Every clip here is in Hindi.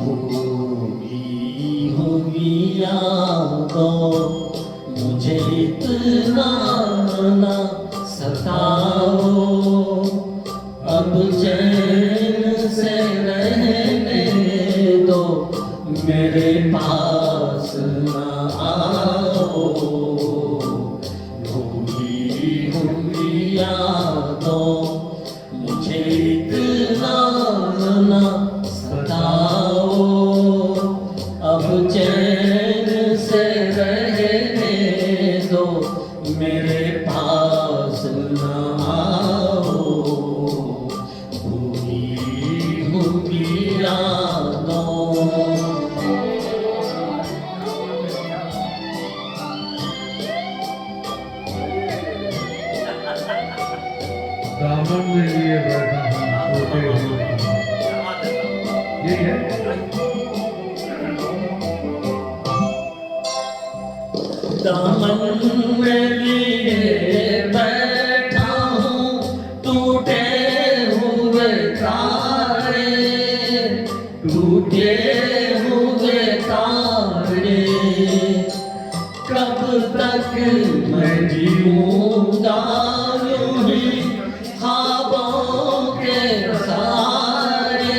भूली हुई यादों मुझे इतना ना सताओ, अब चैन से रहने दो, मेरे पास ना आओ। भूली हुई यादों मुझे इतना ना सताओ, अब चैन से रहने दो, मेरे पास ना आओ। भूली हुई यादों दामन में लिए बैठा हूँ छोटे हुए, यही है। दामन में लिए बैठा हूँ टूटे हुए तारे, टूटे हुए तारे, कब तक मैं जीऊँगा यूं ही ख्वाबों के सहारे,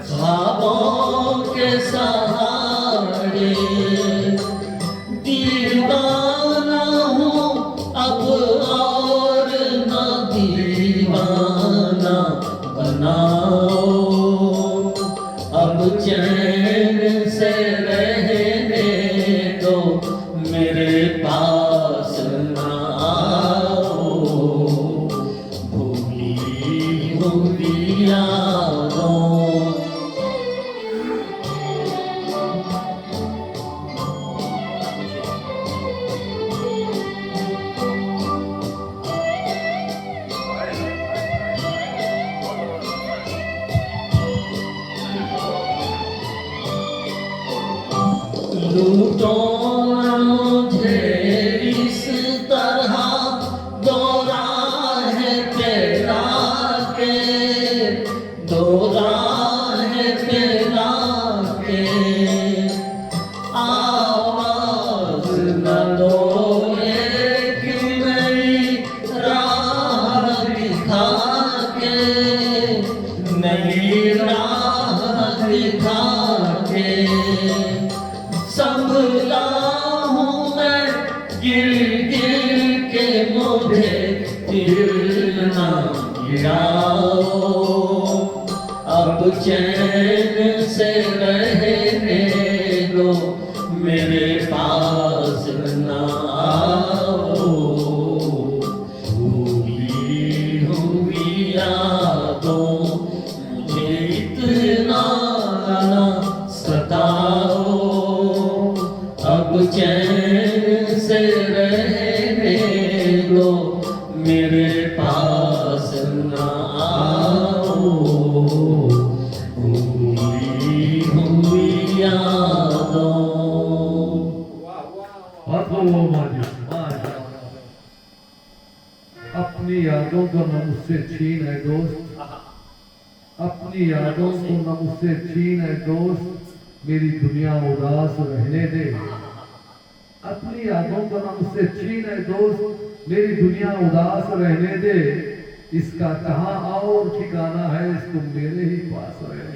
ख्वाबों के सहारे। दीवाना हूँ अब और न दीवाना बनाओ, अब चैन से रहने दो, मेरे पास ना आओ। भूली हुई यादों लूटो न मुझे इस तरह, दो राहें पे लाके, दो राहें पे लाके, आवाज न दो एक नई राह दिखा के, नई राह दिखा के। संभला हूँ मैं गिर गिर के, मुझे दिल ना गिराओ, अब चैन से रहने दो, मेरे पास ना आओ। भूली हुई यादों मुझे इतना ना सताओ, अब चैन से रहने दो, मेरे पास ना आओ। भूली हुई यादों अपनी यादों को न मुझसे छीन है दोस्त, अपनी यादों को न मुझसे छीन है दोस्त, मेरी दुनिया उदास रहने दे। अपनी यादों को न मुझसे छीन है दोस्त, मेरी दुनिया उदास रहने दे। इसका कहाँ और ठिकाना है, इसको मेरे ही पास रहने